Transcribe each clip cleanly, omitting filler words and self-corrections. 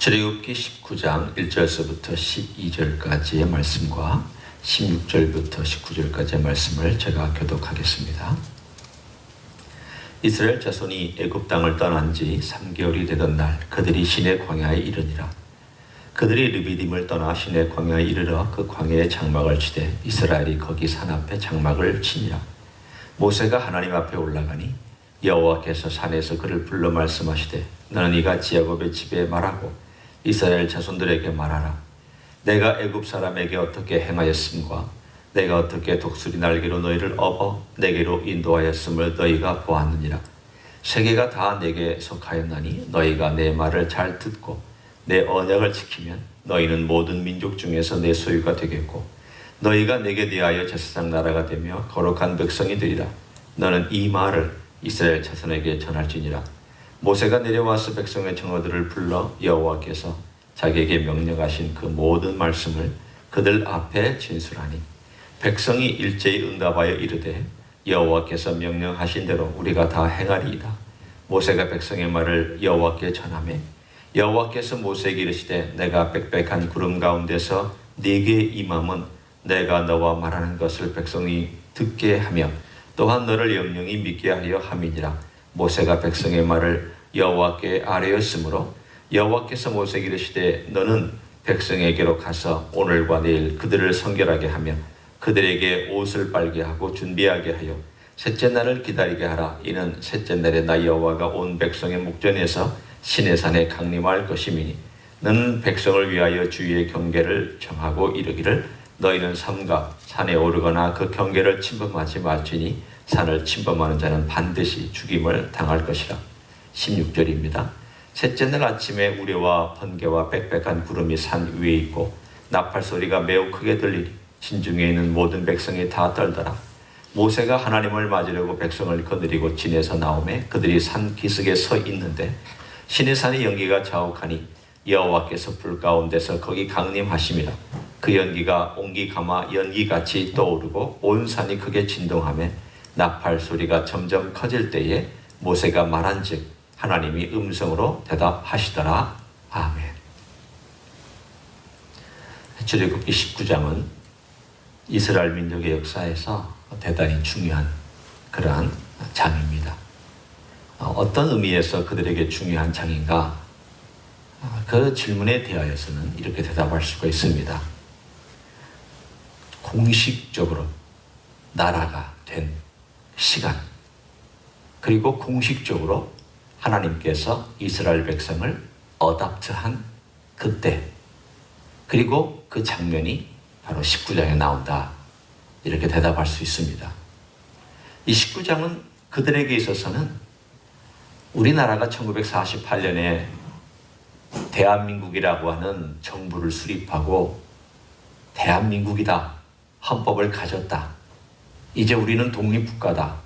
출애굽기 19장 1절서부터 12절까지의 말씀과 16절부터 19절까지의 말씀을 제가 교독하겠습니다. 이스라엘 자손이 애굽 땅을 떠난 지 3개월이 되던 날 그들이 시내 광야에 이르니라. 그들이 르비딤을 떠나 시내 광야에 이르러 그 광야에 장막을 치되 이스라엘이 거기 산 앞에 장막을 치니라. 모세가 하나님 앞에 올라가니 여호와께서 산에서 그를 불러 말씀하시되 너는 이같이 야곱의 집에 말하고 이스라엘 자손들에게 말하라. 내가 애굽 사람에게 어떻게 행하였음과 내가 어떻게 독수리 날개로 너희를 업어 내게로 인도하였음을 너희가 보았느니라. 세계가 다 내게 속하였나니 너희가 내 말을 잘 듣고 내 언약을 지키면 너희는 모든 민족 중에서 내 소유가 되겠고 너희가 내게 대하여 제사장 나라가 되며 거룩한 백성이 되리라. 너는 이 말을 이스라엘 자손에게 전할지니라. 모세가 내려와서 백성의 청어들을 불러 여호와께서 자기에게 명령하신 그 모든 말씀을 그들 앞에 진술하니 백성이 일제히 응답하여 이르되 여호와께서 명령하신 대로 우리가 다 행하리이다. 모세가 백성의 말을 여호와께 전하매 여호와께서 모세에게 이르시되 내가 빽빽한 구름 가운데서 네게 임함은 내가 너와 말하는 것을 백성이 듣게 하며 또한 너를 영영히 믿게 하려 함이니라. 모세가 백성의 말을 여호와께 아뢰었으므로 여호와께서 모세에게 이르시되 너는 백성에게로 가서 오늘과 내일 그들을 성결하게 하며 그들에게 옷을 빨게 하고 준비하게 하여 셋째 날을 기다리게 하라. 이는 셋째 날에 나 여호와가 온 백성의 목전에서 시내산에 강림할 것임이니 너는 백성을 위하여 주의 경계를 정하고 이르기를 너희는 삼가 산에 오르거나 그 경계를 침범하지 말지니 산을 침범하는 자는 반드시 죽임을 당할 것이라. 16절입니다. 셋째 날 아침에 우레와 번개와 빽빽한 구름이 산 위에 있고 나팔 소리가 매우 크게 들리니 진중에 있는 모든 백성이 다 떨더라. 모세가 하나님을 맞으려고 백성을 거느리고 진에서 나오매 그들이 산 기슭에 서 있는데 시내산의 연기가 자욱하니 여호와께서 불 가운데서 거기 강림하심이라. 그 연기가 옹기 가마 연기같이 떠오르고 온 산이 크게 진동하며 나팔 소리가 점점 커질 때에 모세가 말한즉 하나님이 음성으로 대답하시더라. 아멘. 출애굽기 19장은 이스라엘 민족의 역사에서 대단히 중요한 그러한 장입니다. 어떤 의미에서 그들에게 중요한 장인가? 그 질문에 대하여서는 이렇게 대답할 수가 있습니다. 공식적으로 나라가 된 시간, 그리고 공식적으로 하나님께서 이스라엘 백성을 어답트한 그때, 그리고 그 장면이 바로 19장에 나온다. 이렇게 대답할 수 있습니다. 이 19장은 그들에게 있어서는 우리나라가 1948년에 대한민국이라고 하는 정부를 수립하고 대한민국이다, 헌법을 가졌다, 이제 우리는 독립국가다,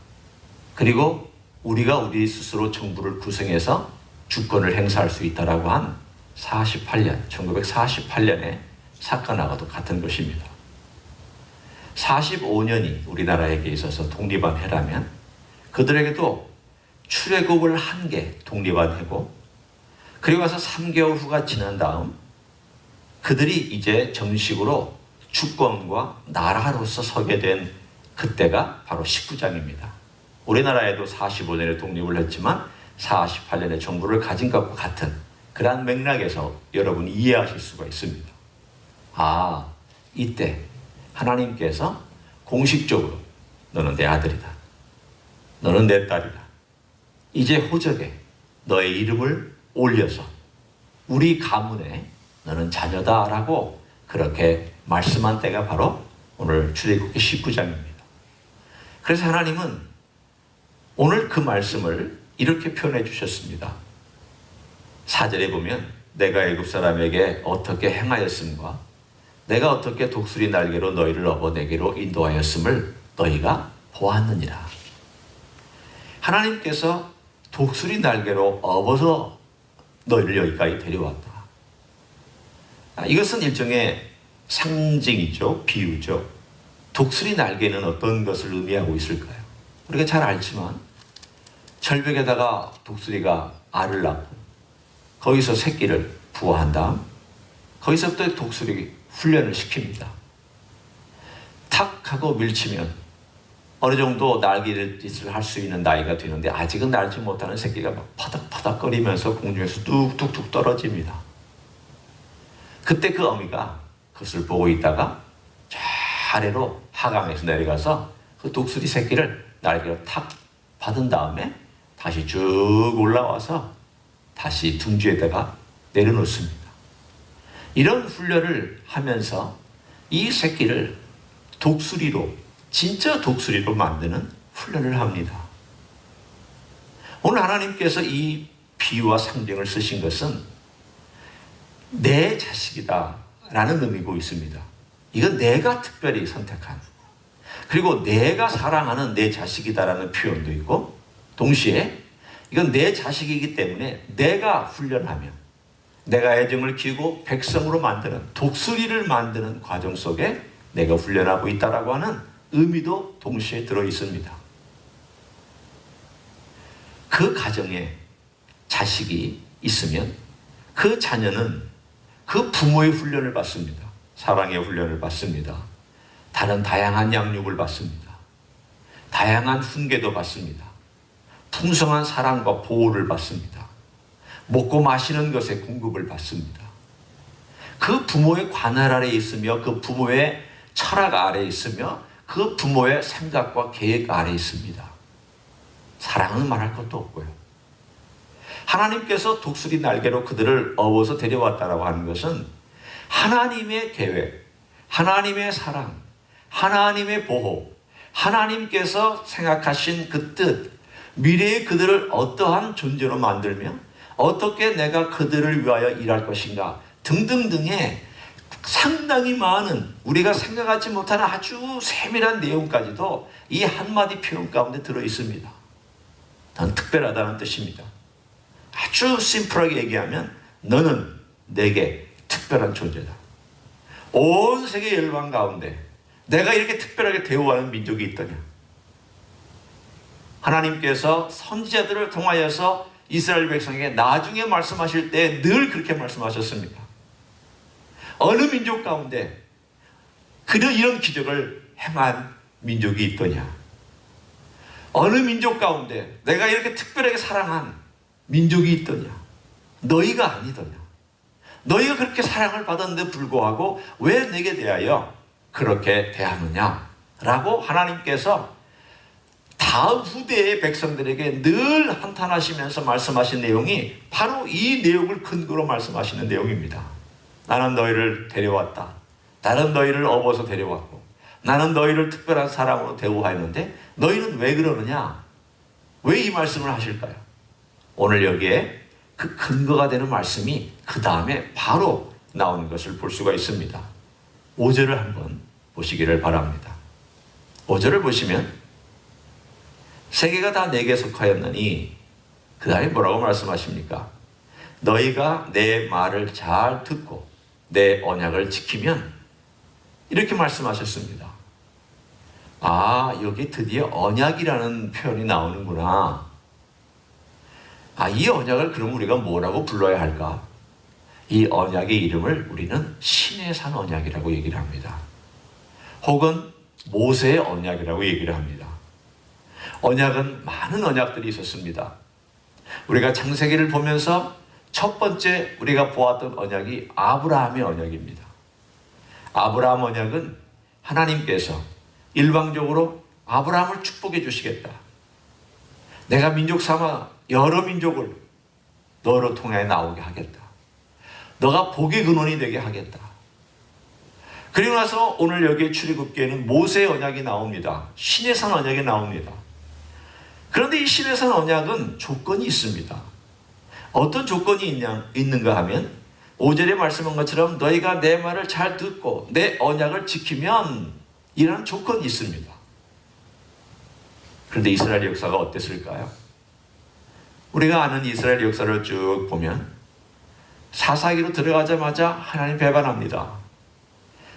그리고 우리가 우리 스스로 정부를 구성해서 주권을 행사할 수 있다라고 한 1948년의 사건하고도 같은 것입니다. 45년이 우리나라에게 있어서 독립한 해라면 그들에게도 출애굽을 한 게 독립한 해고, 그리고 와서 3개월 후가 지난 다음 그들이 이제 정식으로 주권과 나라로서 서게 된 그때가 바로 19장입니다. 우리나라에도 45년에 독립을 했지만 48년에 정부를 가진 것과 같은 그러한 맥락에서 여러분이 이해하실 수가 있습니다. 아, 이때 하나님께서 공식적으로 너는 내 아들이다, 너는 내 딸이다, 이제 호적에 너의 이름을 올려서 우리 가문에 너는 자녀다라고 그렇게 말씀한 때가 바로 오늘 출애굽기 19장입니다. 그래서 하나님은 오늘 그 말씀을 이렇게 표현해 주셨습니다. 4절에 보면 내가 애굽 사람에게 어떻게 행하였음과 내가 어떻게 독수리 날개로 너희를 업어 내게로 인도하였음을 너희가 보았느니라. 하나님께서 독수리 날개로 업어서 너희를 여기까지 데려왔다. 이것은 일종의 상징이죠. 비유죠. 독수리 날개는 어떤 것을 의미하고 있을까요? 우리가 잘 알지만 절벽에다가 독수리가 알을 낳고 거기서 새끼를 구호한 다음 거기서부터 독수리 훈련을 시킵니다. 탁 하고 밀치면 어느 정도 날개짓을 할 수 있는 나이가 되는데 아직은 날지 못하는 새끼가 막 파닥파닥거리면서 공중에서 뚝뚝뚝 떨어집니다. 그때 그 어미가 그것을 보고 있다가 저 아래로 하강에서 내려가서 그 독수리 새끼를 날개로 탁 받은 다음에 다시 쭉 올라와서 다시 둥지에다가 내려놓습니다. 이런 훈련을 하면서 이 새끼를 독수리로, 진짜 독수리로 만드는 훈련을 합니다. 오늘 하나님께서 이 비유와 상징을 쓰신 것은 내 자식이다 라는 의미고 있습니다. 이건 내가 특별히 선택한, 그리고 내가 사랑하는 내 자식이다라는 표현도 있고, 동시에 이건 내 자식이기 때문에 내가 훈련하며 내가 애정을 키우고 백성으로 만드는, 독수리를 만드는 과정 속에 내가 훈련하고 있다라고 하는 의미도 동시에 들어 있습니다. 그 가정에 자식이 있으면 그 자녀는 그 부모의 훈련을 받습니다. 사랑의 훈련을 받습니다. 다른 다양한 양육을 받습니다. 다양한 훈계도 받습니다. 풍성한 사랑과 보호를 받습니다. 먹고 마시는 것에 공급을 받습니다. 그 부모의 관할 아래에 있으며 그 부모의 철학 아래에 있으며 그 부모의 생각과 계획 아래에 있습니다. 사랑은 말할 것도 없고요. 하나님께서 독수리 날개로 그들을 업어서 데려왔다라고 하는 것은 하나님의 계획, 하나님의 사랑, 하나님의 보호, 하나님께서 생각하신 그 뜻, 미래의 그들을 어떠한 존재로 만들며 어떻게 내가 그들을 위하여 일할 것인가 등등등의 상당히 많은 우리가 생각하지 못하는 아주 세밀한 내용까지도 이 한마디 표현 가운데 들어 있습니다. 넌 특별하다는 뜻입니다. 아주 심플하게 얘기하면 너는 내게 특별한 존재다. 온 세계 열방 가운데 내가 이렇게 특별하게 대우하는 민족이 있더냐. 하나님께서 선지자들을 통하여서 이스라엘 백성에게 나중에 말씀하실 때 늘 그렇게 말씀하셨습니다. 어느 민족 가운데 이런 기적을 행한 민족이 있더냐. 어느 민족 가운데 내가 이렇게 특별하게 사랑한 민족이 있더냐. 너희가 아니더냐. 너희가 그렇게 사랑을 받았는데 불구하고 왜 내게 대하여 그렇게 대하느냐 라고 하나님께서 다음 후대의 백성들에게 늘 한탄하시면서 말씀하신 내용이 바로 이 내용을 근거로 말씀하시는 내용입니다. 나는 너희를 데려왔다. 나는 너희를 업어서 데려왔고 나는 너희를 특별한 사랑으로 대우하였는데 너희는 왜 그러느냐? 왜 이 말씀을 하실까요? 오늘 여기에 그 근거가 되는 말씀이 그 다음에 바로 나오는 것을 볼 수가 있습니다. 5절을 한번 보시기를 바랍니다. 5절을 보시면 세계가 다 내게 속하였느니 그 다음에 뭐라고 말씀하십니까? 너희가 내 말을 잘 듣고 내 언약을 지키면 이렇게 말씀하셨습니다. 아, 여기 드디어 언약이라는 표현이 나오는구나. 아, 이 언약을 그럼 우리가 뭐라고 불러야 할까? 이 언약의 이름을 우리는 신의 산 언약이라고 얘기를 합니다. 혹은 모세의 언약이라고 얘기를 합니다. 언약은 많은 언약들이 있었습니다. 우리가 창세기를 보면서 첫 번째 우리가 보았던 언약이 아브라함의 언약입니다. 아브라함 언약은 하나님께서 일방적으로 아브라함을 축복해 주시겠다. 내가 민족 삼아 여러 민족을 너로 통해 나오게 하겠다. 너가 복의 근원이 되게 하겠다. 그리고 나서 오늘 여기에 출애굽기에는 모세의 언약이 나옵니다. 신의 산 언약이 나옵니다. 그런데 이 신의 산 언약은 조건이 있습니다. 어떤 조건이 있는가 하면 5절에 말씀한 것처럼 너희가 내 말을 잘 듣고 내 언약을 지키면 이라는 조건이 있습니다. 그런데 이스라엘 역사가 어땠을까요? 우리가 아는 이스라엘 역사를 쭉 보면 사사기로 들어가자마자 하나님 배반합니다.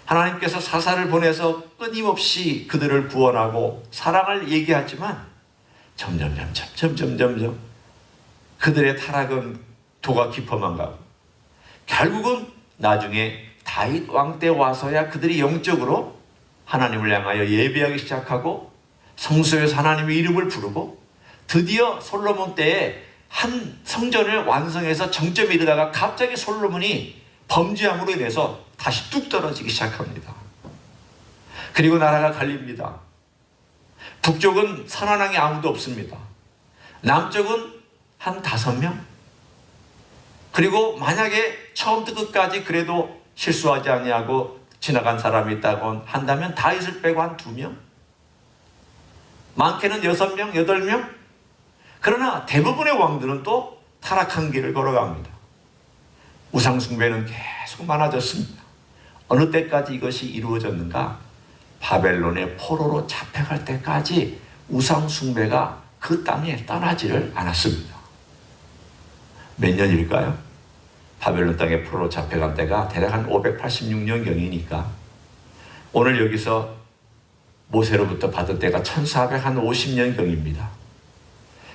하나님께서 사사를 보내서 끊임없이 그들을 구원하고 사랑을 얘기하지만 점점 그들의 타락은 도가 깊어만 가고 결국은 나중에 다윗 왕 때 와서야 그들이 영적으로 하나님을 향하여 예배하기 시작하고 성소에서 하나님의 이름을 부르고 드디어 솔로몬 때에 한 성전을 완성해서 정점에 이르다가 갑자기 솔로몬이 범죄함으로 인해서 다시 뚝 떨어지기 시작합니다. 그리고 나라가 갈립니다. 북쪽은 선한 왕이 아무도 없습니다. 남쪽은 한 5명? 그리고 만약에 처음부터 끝까지 그래도 실수하지 아니하고 지나간 사람이 있다고 한다면 다윗을 빼고 한 2명? 많게는 6명, 8명? 그러나 대부분의 왕들은 또 타락한 길을 걸어갑니다. 우상숭배는 계속 많아졌습니다. 어느 때까지 이것이 이루어졌는가? 바벨론의 포로로 잡혀갈 때까지 우상숭배가 그 땅에 떠나지를 않았습니다. 몇 년일까요? 바벨론 땅에 포로로 잡혀간 때가 대략 한 586년경이니까 오늘 여기서 모세로부터 받을 때가 1450년경입니다.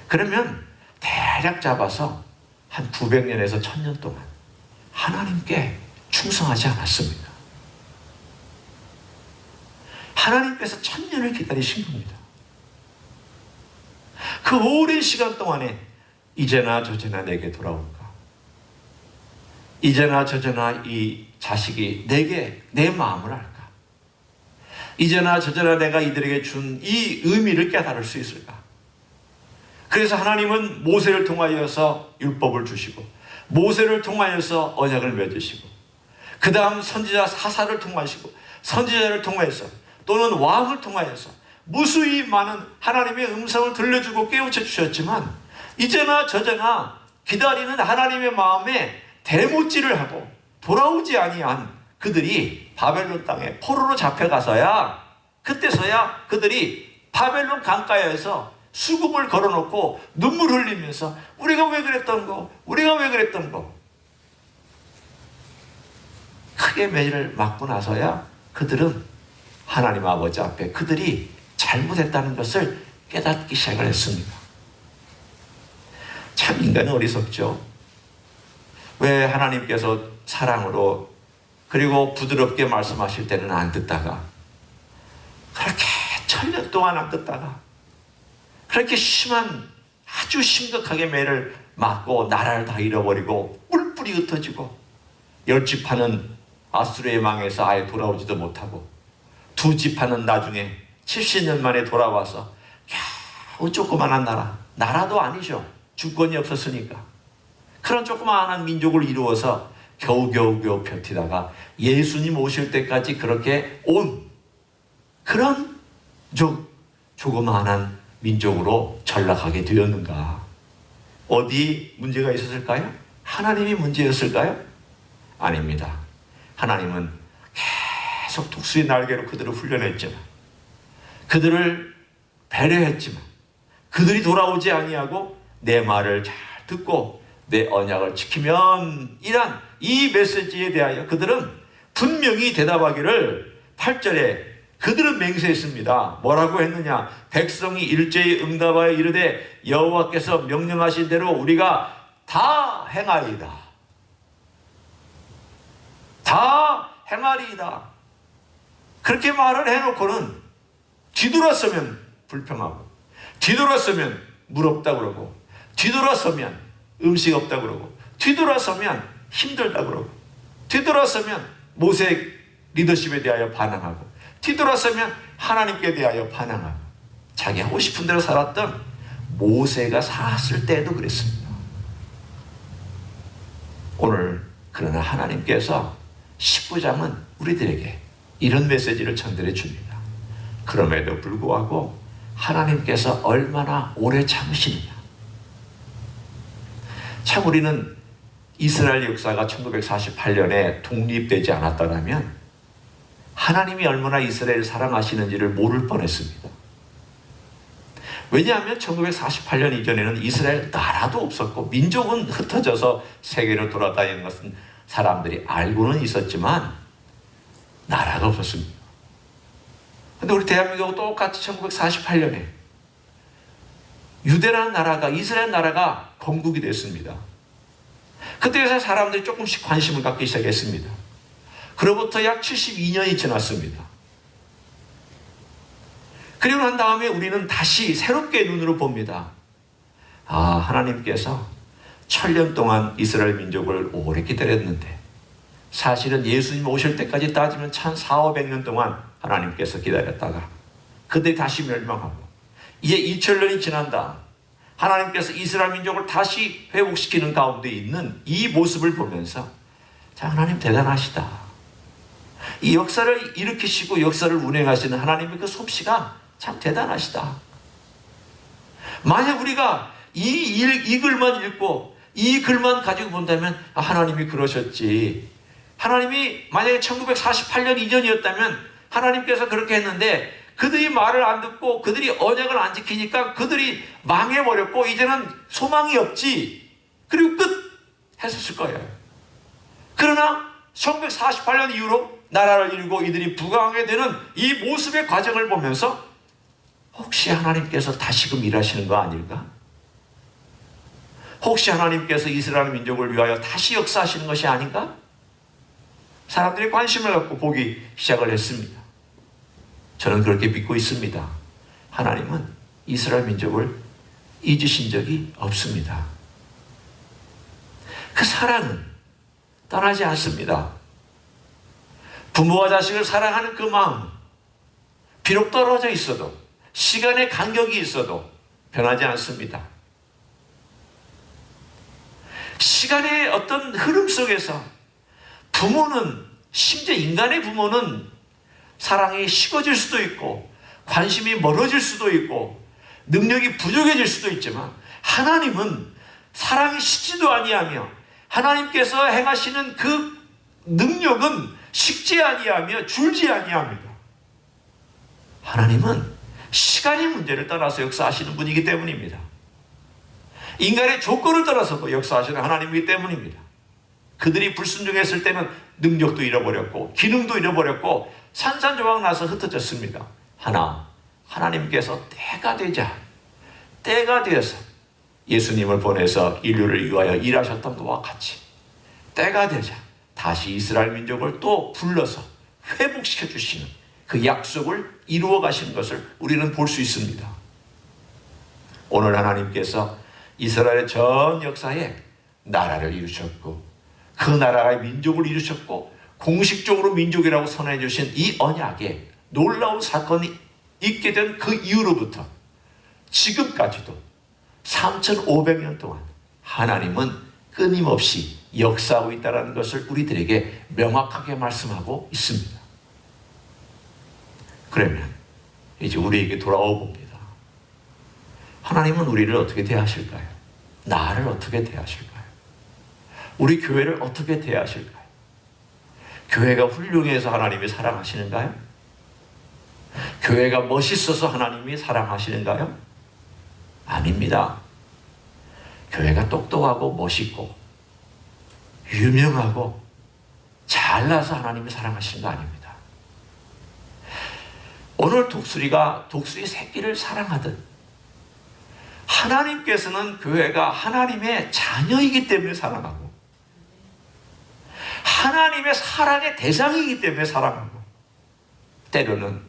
그러면 대략 잡아서 한 900년에서 1000년 동안 하나님께 충성하지 않았습니다. 하나님께서 1000년을 기다리신 겁니다. 그 오랜 시간 동안에 이제나 저제나 내게 돌아올까? 이제나 저제나 이 자식이 내게 내 마음을 알까? 이제나 저제나 내가 이들에게 준 이 의미를 깨달을 수 있을까? 그래서 하나님은 모세를 통하여서 율법을 주시고 모세를 통하여서 언약을 맺으시고 그 다음 선지자 사사를 통하시고 선지자를 통하여서 또는 왕을 통하여서 무수히 많은 하나님의 음성을 들려주고 깨우쳐 주셨지만 이제나 저제나 기다리는 하나님의 마음에 대못질을 하고 돌아오지 아니한 그들이 바벨론 땅에 포로로 잡혀가서야 그때서야 그들이 바벨론 강가에서 수금을 걸어놓고 눈물 흘리면서 우리가 왜 그랬던 거 우리가 왜 그랬던 거 크게 매를 맞고 나서야 그들은 하나님 아버지 앞에 그들이 잘못했다는 것을 깨닫기 시작을 했습니다. 참 인간은 어리석죠. 왜 하나님께서 사랑으로 그리고 부드럽게 말씀하실 때는 안 듣다가 그렇게 1000년 동안 안 듣다가 그렇게 심한 아주 심각하게 매를 맞고 나라를 다 잃어버리고 뿔뿔이 흩어지고 10지파는 아수르의 망에서 아예 돌아오지도 못하고 2지파는 나중에 70년 만에 돌아와서 겨우 조그만한 나라도 아니죠. 주권이 없었으니까 그런 조그만한 민족을 이루어서 겨우 버티다가 예수님 오실 때까지 그렇게 온 그런 조그만한 민족으로 전락하게 되었는가? 어디 문제가 있었을까요? 하나님이 문제였을까요? 아닙니다. 하나님은 계속 독수리 날개로 그들을 훈련했지만 그들을 배려했지만 그들이 돌아오지 아니하고 내 말을 잘 듣고 내 언약을 지키면 이란 이 메시지에 대하여 그들은 분명히 대답하기를 8절에 그들은 맹세했습니다. 뭐라고 했느냐? 백성이 일제히 응답하여 이르되 여호와께서 명령하신 대로 우리가 다 행하리이다. 다 행하리이다. 그렇게 말을 해놓고는 뒤돌아서면 불평하고 뒤돌아서면 물 없다 그러고 뒤돌아서면 음식 없다 그러고 뒤돌아서면 힘들다 그러고 뒤돌아서면 모세 리더십에 대하여 반항하고 뒤돌아서면 하나님께 대하여 반항하고 자기 하고 싶은 대로 살았던 모세가 살았을 때도 그랬습니다. 오늘 그러나 하나님께서 19장은 우리들에게 이런 메시지를 전달해 줍니다. 그럼에도 불구하고 하나님께서 얼마나 오래 참으시느냐. 참 우리는 이스라엘 역사가 1948년에 독립되지 않았다면 하나님이 얼마나 이스라엘을 사랑하시는지를 모를 뻔했습니다. 왜냐하면 1948년 이전에는 이스라엘 나라도 없었고 민족은 흩어져서 세계를 돌아다니는 것은 사람들이 알고는 있었지만 나라가 없었습니다. 그런데 우리 대한민국하고 똑같이 1948년에 유대라는 나라가 이스라엘 나라가 건국이 됐습니다. 그때에서 사람들이 조금씩 관심을 갖기 시작했습니다. 그로부터 약 72년이 지났습니다. 그리고 난 다음에 우리는 다시 새롭게 눈으로 봅니다. 하나님께서 1000년 동안 이스라엘 민족을 오래 기다렸는데 사실은 예수님 오실 때까지 따지면 1400~500년 동안 하나님께서 기다렸다가 그들이 다시 멸망하고 이제 2000년이 지난 다음 하나님께서 이스라엘 민족을 다시 회복시키는 가운데 있는 이 모습을 보면서 하나님 대단하시다. 이 역사를 일으키시고 역사를 운행하시는 하나님의 그 솜씨가 참 대단하시다. 만약 우리가 이 글만 읽고 이 글만 가지고 본다면 하나님이 그러셨지. 하나님이 만약에 1948년 이전이었다면 하나님께서 그렇게 했는데 그들이 말을 안 듣고 그들이 언약을 안 지키니까 그들이 망해버렸고 이제는 소망이 없지. 그리고 끝! 했었을 거예요. 그러나 1948년 이후로 나라를 이루고 이들이 부강하게 되는 이 모습의 과정을 보면서 혹시 하나님께서 다시금 일하시는 거 아닐까? 혹시 하나님께서 이스라엘 민족을 위하여 다시 역사하시는 것이 아닌가? 사람들이 관심을 갖고 보기 시작을 했습니다. 저는 그렇게 믿고 있습니다. 하나님은 이스라엘 민족을 잊으신 적이 없습니다. 그 사랑은 떠나지 않습니다. 부모와 자식을 사랑하는 그 마음, 비록 떨어져 있어도 시간의 간격이 있어도 변하지 않습니다. 시간의 어떤 흐름 속에서 부모는, 심지어 인간의 부모는 사랑이 식어질 수도 있고 관심이 멀어질 수도 있고 능력이 부족해질 수도 있지만 하나님은 사랑이 식지도 아니하며 하나님께서 행하시는 그 능력은 식지 아니하며 줄지 아니합니다. 하나님은 시간의 문제를 떠나서 역사하시는 분이기 때문입니다. 인간의 조건을 떠나서도 역사하시는 하나님이기 때문입니다. 그들이 불순종했을 때는 능력도 잃어버렸고 기능도 잃어버렸고 산산조각 나서 흩어졌습니다. 하나님께서 때가 되어서 예수님을 보내서 인류를 위하여 일하셨던 것과 같이 때가 되자 다시 이스라엘 민족을 또 불러서 회복시켜 주시는 그 약속을 이루어 가시는 것을 우리는 볼 수 있습니다. 오늘 하나님께서 이스라엘의 전 역사에 나라를 이루셨고 그 나라의 민족을 이루셨고 공식적으로 민족이라고 선언해 주신 이 언약에 놀라운 사건이 있게 된 그 이후로부터 지금까지도 3500년 동안 하나님은 끊임없이 역사하고 있다는 것을 우리들에게 명확하게 말씀하고 있습니다. 그러면 이제 우리에게 돌아와 봅니다. 하나님은 우리를 어떻게 대하실까요? 나를 어떻게 대하실까요? 우리 교회를 어떻게 대하실까요? 교회가 훌륭해서 하나님이 사랑하시는가요? 교회가 멋있어서 하나님이 사랑하시는가요? 아닙니다. 교회가 똑똑하고 멋있고 유명하고 잘나서 하나님이 사랑하시는 거 아닙니다. 오늘 독수리가 독수리 새끼를 사랑하듯 하나님께서는 교회가 하나님의 자녀이기 때문에 사랑하고 하나님의 사랑의 대상이기 때문에 사랑하고 때로는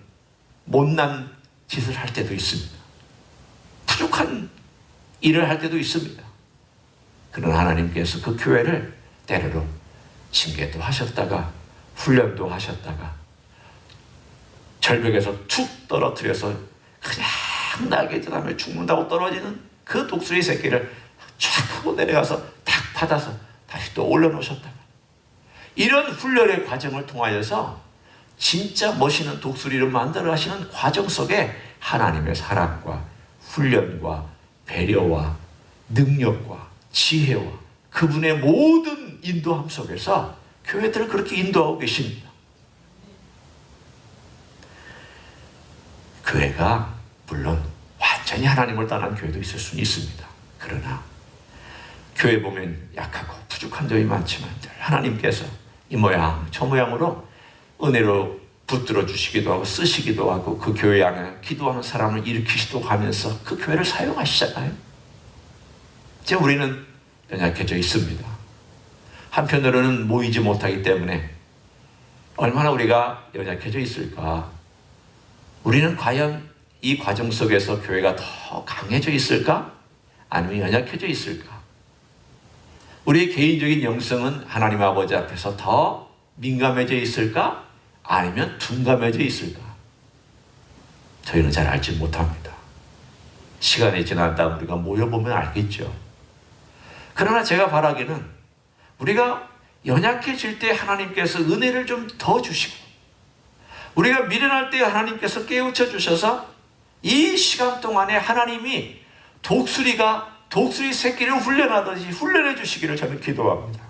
못난 짓을 할 때도 있습니다. 부족한 일을 할 때도 있습니다. 그런 하나님께서 그 교회를 때로는 징계도 하셨다가 훈련도 하셨다가 절벽에서 툭 떨어뜨려서 그냥 날개짓하며 죽는다고 떨어지는 그 독수리 새끼를 쫙 하고 내려가서 탁 받아서 다시 또 올려놓으셨다가 이런 훈련의 과정을 통하여서 진짜 멋있는 독수리를 만들어 가시는 과정 속에 하나님의 사랑과 훈련과 배려와 능력과 지혜와 그분의 모든 인도함 속에서 교회들을 그렇게 인도하고 계십니다. 교회가 물론 완전히 하나님을 떠난 교회도 있을 수는 있습니다. 그러나 교회 보면 약하고 부족한 점이 많지만 하나님께서 이 모양 저 모양으로 은혜로 붙들어 주시기도 하고 쓰시기도 하고 그 교회 안에 기도하는 사람을 일으키시도 하면서 그 교회를 사용하시잖아요. 이제 우리는 연약해져 있습니다. 한편으로는 모이지 못하기 때문에 얼마나 우리가 연약해져 있을까? 우리는 과연 이 과정 속에서 교회가 더 강해져 있을까? 아니면 연약해져 있을까? 우리의 개인적인 영성은 하나님 아버지 앞에서 더 민감해져 있을까? 아니면 둔감해져 있을까? 저희는 잘 알지 못합니다. 시간이 지난 다음 우리가 모여보면 알겠죠. 그러나 제가 바라기는 우리가 연약해질 때 하나님께서 은혜를 좀 더 주시고, 우리가 미련할 때 하나님께서 깨우쳐 주셔서 이 시간 동안에 하나님이 독수리 새끼를 훈련하듯이 훈련해 주시기를 저는 기도합니다.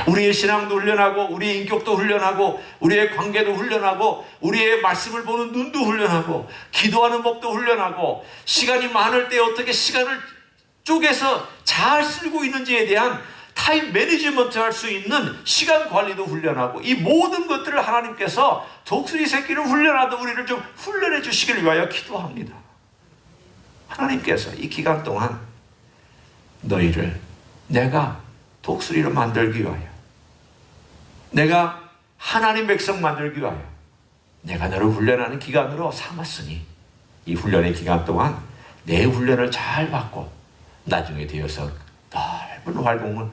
우리의 신앙도 훈련하고, 우리의 인격도 훈련하고, 우리의 관계도 훈련하고, 우리의 말씀을 보는 눈도 훈련하고, 기도하는 법도 훈련하고, 시간이 많을 때 어떻게 시간을 쪼개서 잘 쓰고 있는지에 대한 타임 매니지먼트 할 수 있는 시간 관리도 훈련하고, 이 모든 것들을 하나님께서 독수리 새끼를 훈련하듯 우리를 좀 훈련해 주시길 위하여 기도합니다. 하나님께서 이 기간 동안 너희를 내가 독수리로 만들기 위하여, 내가 하나님 백성 만들기 위하여 내가 너를 훈련하는 기간으로 삼았으니, 이 훈련의 기간 동안 내 훈련을 잘 받고 나중에 되어서 넓은 활공을,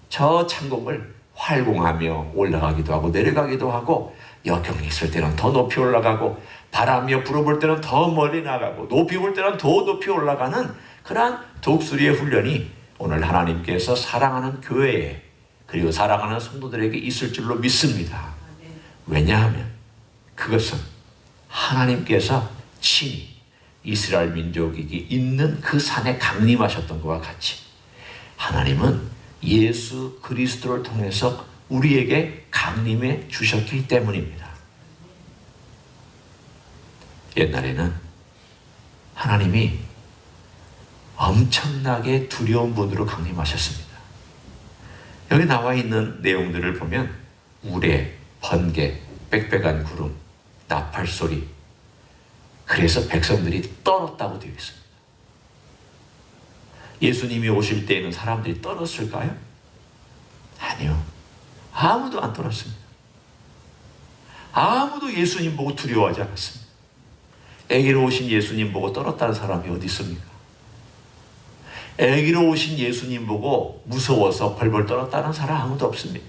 저 창공을 활공하며 올라가기도 하고 내려가기도 하고, 역경이 있을 때는 더 높이 올라가고, 바람이 불어볼 때는 더 멀리 나가고, 높이 볼 때는 더 높이 올라가는 그러한 독수리의 훈련이 오늘 하나님께서 사랑하는 교회에, 그리고 사랑하는 성도들에게 있을 줄로 믿습니다. 왜냐하면 그것은 하나님께서 친히 이스라엘 민족이 있는 그 산에 강림하셨던 것과 같이 하나님은 예수 그리스도를 통해서 우리에게 강림해 주셨기 때문입니다. 옛날에는 하나님이 엄청나게 두려운 분으로 강림하셨습니다. 여기 나와 있는 내용들을 보면 우레, 번개, 빽빽한 구름, 나팔 소리, 그래서 백성들이 떨었다고 되어 있습니다. 예수님이 오실 때에는 사람들이 떨었을까요? 아니요. 아무도 안 떨었습니다. 아무도 예수님 보고 두려워하지 않았습니다. 아기로 오신 예수님 보고 떨었다는 사람이 어디 있습니까? 아기로 오신 예수님 보고 무서워서 벌벌 떨었다는 사람 아무도 없습니다.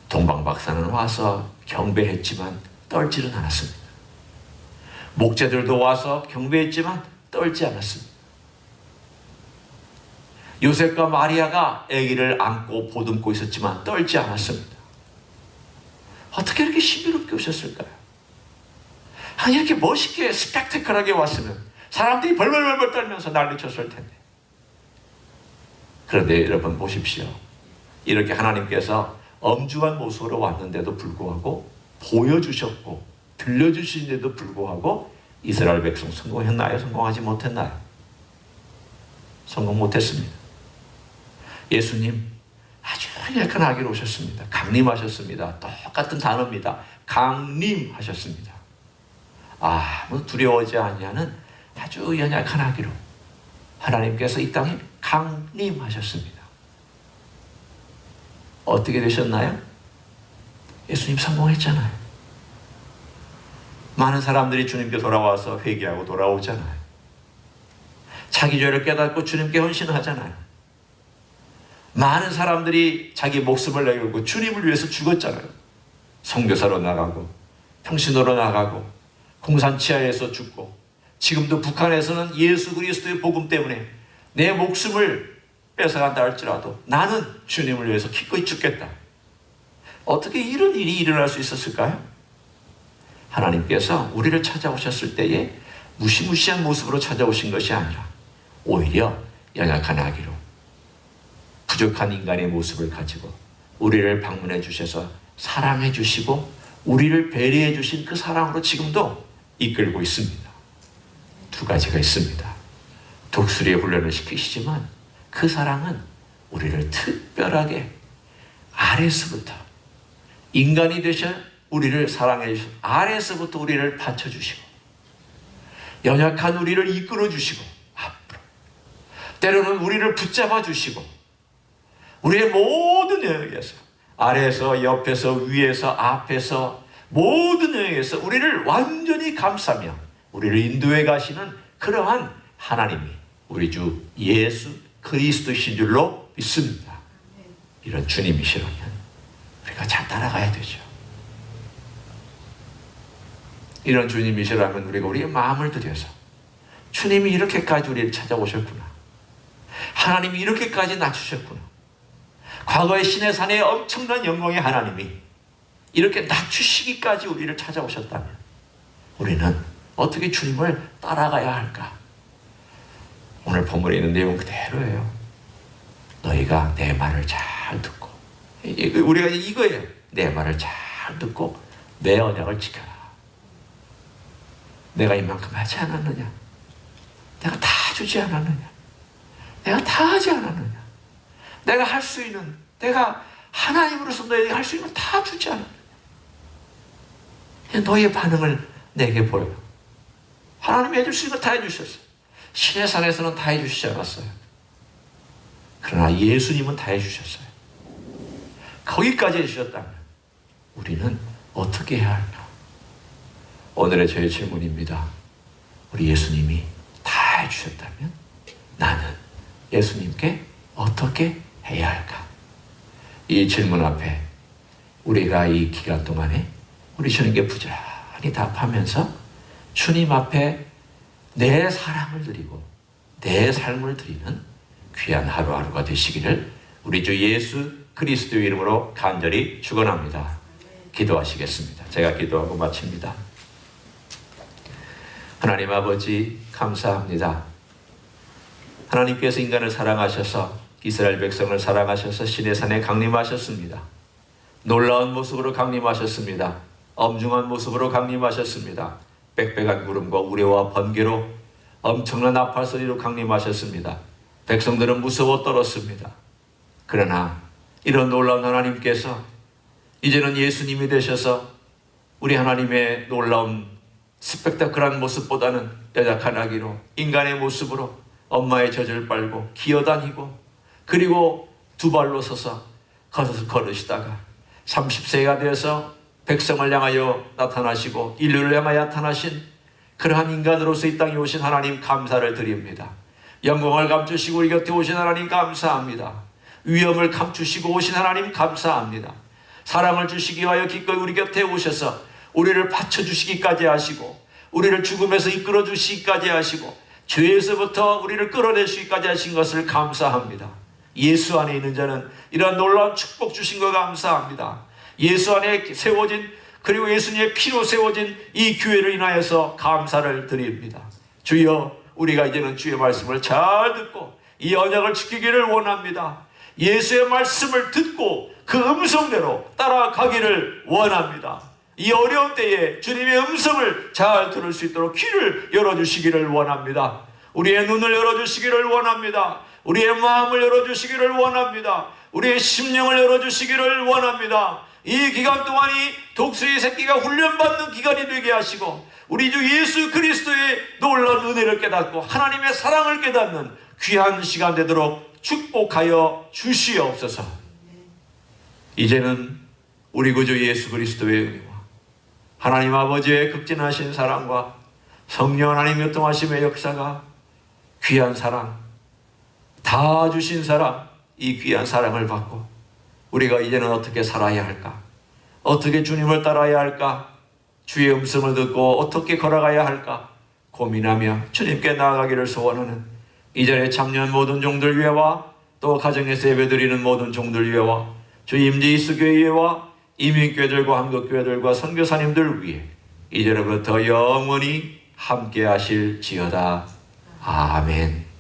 동방박사는 와서 경배했지만 떨지는 않았습니다. 목자들도 와서 경배했지만 떨지 않았습니다. 요셉과 마리아가 아기를 안고 보듬고 있었지만 떨지 않았습니다. 어떻게 이렇게 신비롭게 오셨을까요? 아니, 이렇게 멋있게 스펙테클하게 왔으면 사람들이 벌벌벌 떨면서 난리쳤을 텐데. 그런데 여러분 보십시오. 이렇게 하나님께서 엄중한 모습으로 왔는데도 불구하고, 보여주셨고 들려주시는데도 불구하고 이스라엘 백성 성공했나요? 성공하지 못했나요? 성공 못했습니다. 예수님 아주 약한 아기로 오셨습니다. 강림하셨습니다. 똑같은 단어입니다. 강림하셨습니다. 아무 두려워하지 아니하는 아주 연약한 아기로 하나님께서 이 땅에 강림하셨습니다. 어떻게 되셨나요? 예수님 성공했잖아요. 많은 사람들이 주님께 돌아와서 회개하고 돌아오잖아요. 자기 죄를 깨닫고 주님께 헌신하잖아요. 많은 사람들이 자기 목숨을 내걸고 주님을 위해서 죽었잖아요. 선교사로 나가고 평신도로 나가고 공산치하에서 죽고, 지금도 북한에서는 예수 그리스도의 복음 때문에 내 목숨을 뺏어간다 할지라도 나는 주님을 위해서 기꺼이 죽겠다. 어떻게 이런 일이 일어날 수 있었을까요? 하나님께서 우리를 찾아오셨을 때에 무시무시한 모습으로 찾아오신 것이 아니라 오히려 연약한 아기로 부족한 인간의 모습을 가지고 우리를 방문해 주셔서 사랑해 주시고 우리를 배려해 주신 그 사랑으로 지금도 이끌고 있습니다. 두 가지가 있습니다. 독수리의 훈련을 시키시지만 그 사랑은 우리를 특별하게 아래서부터, 인간이 되셔 우리를 사랑해 주시고 아래서부터 우리를 받쳐주시고 연약한 우리를 이끌어 주시고 앞으로 때로는 우리를 붙잡아 주시고 우리의 모든 영역에서, 아래에서, 옆에서, 위에서, 앞에서, 모든 영역에서 우리를 완전히 감싸며 우리를 인도해 가시는 그러한 하나님이 우리 주 예수 그리스도신 줄로 믿습니다. 이런 주님이시라면 우리가 잘 따라가야 되죠. 이런 주님이시라면 우리가 우리의 마음을 들여서 주님이 이렇게까지 우리를 찾아오셨구나, 하나님이 이렇게까지 낮추셨구나, 과거의 시내산의 엄청난 영광의 하나님이 이렇게 낮추시기까지 우리를 찾아오셨다면 우리는 어떻게 주님을 따라가야 할까? 오늘 본문에 있는 내용 그대로예요. 너희가 내 말을 잘 듣고, 우리가 이거예요. 내 말을 잘 듣고 내 언약을 지켜라. 내가 이만큼 하지 않았느냐? 내가 다 주지 않았느냐? 내가 다 하지 않았느냐? 내가 할 수 있는, 내가 하나님으로서 너에게 할 수 있는 걸 다 주지 않았느냐? 너의 반응을 내게 보여. 하나님이 해줄 수 있는 걸 다 해주셨어요. 신의 산에서는 다 해주시지 않았어요. 그러나 예수님은 다 해주셨어요. 거기까지 해주셨다면 우리는 어떻게 해야 할까? 오늘의 저의 질문입니다. 우리 예수님이 다 해주셨다면 나는 예수님께 어떻게 해야 할까? 이 질문 앞에 우리가 이 기간 동안에 우리 주님께 부지런히 답하면서 주님 앞에 내 사랑을 드리고 내 삶을 드리는 귀한 하루하루가 되시기를 우리 주 예수 그리스도의 이름으로 간절히 축원합니다. 기도하시겠습니다. 제가 기도하고 마칩니다. 하나님 아버지 감사합니다. 하나님께서 인간을 사랑하셔서 이스라엘 백성을 사랑하셔서 시내산에 강림하셨습니다. 놀라운 모습으로 강림하셨습니다. 엄중한 모습으로 강림하셨습니다. 빽빽한 구름과 우레와 번개로 엄청난 나팔 소리로 강림하셨습니다. 백성들은 무서워 떨었습니다. 그러나 이런 놀라운 하나님께서 이제는 예수님이 되셔서 우리 하나님의 놀라운 스펙타클한 모습보다는 연약한 아기로 인간의 모습으로 엄마의 젖을 빨고 기어다니고 그리고 두 발로 서서 걸으시다가 30세가 되어서 백성을 향하여 나타나시고 인류를 향하여 나타나신 그러한 인간으로서 이 땅에 오신 하나님 감사를 드립니다. 영광을 감추시고 우리 곁에 오신 하나님 감사합니다. 위험을 감추시고 오신 하나님 감사합니다. 사랑을 주시기 위하여 기꺼이 우리 곁에 오셔서 우리를 받쳐주시기까지 하시고 우리를 죽음에서 이끌어 주시기까지 하시고 죄에서부터 우리를 끌어내시기까지 하신 것을 감사합니다. 예수 안에 있는 자는 이러한 놀라운 축복 주신 것 감사합니다. 예수 안에 세워진 그리고 예수님의 피로 세워진 이 교회를 인하여서 감사를 드립니다. 주여 우리가 이제는 주의 말씀을 잘 듣고 이 언약을 지키기를 원합니다. 예수의 말씀을 듣고 그 음성대로 따라가기를 원합니다. 이 어려운 때에 주님의 음성을 잘 들을 수 있도록 귀를 열어주시기를 원합니다. 우리의 눈을 열어주시기를 원합니다. 우리의 마음을 열어주시기를 원합니다. 우리의 심령을 열어주시기를 원합니다. 이 기간 동안이 독수리 새끼가 훈련받는 기간이 되게 하시고 우리 주 예수 그리스도의 놀라운 은혜를 깨닫고 하나님의 사랑을 깨닫는 귀한 시간 되도록 축복하여 주시옵소서. 이제는 우리 구주 예수 그리스도의 은혜와 하나님 아버지의 극진하신 사랑과 성령 하나님 교통하심의 역사가 귀한 사랑, 다 주신 사랑, 이 귀한 사랑을 받고 우리가 이제는 어떻게 살아야 할까? 어떻게 주님을 따라야 할까? 주의 음성을 듣고 어떻게 걸어가야 할까? 고민하며 주님께 나아가기를 소원하는 이 자리에 참여한 모든 종들 위해와 또 가정에서 예배드리는 모든 종들 위해와 주 임지이스교회 위해와 이민교회들과 한국교회들과 선교사님들 위해 이제로부터 영원히 함께 하실지어다. 아멘.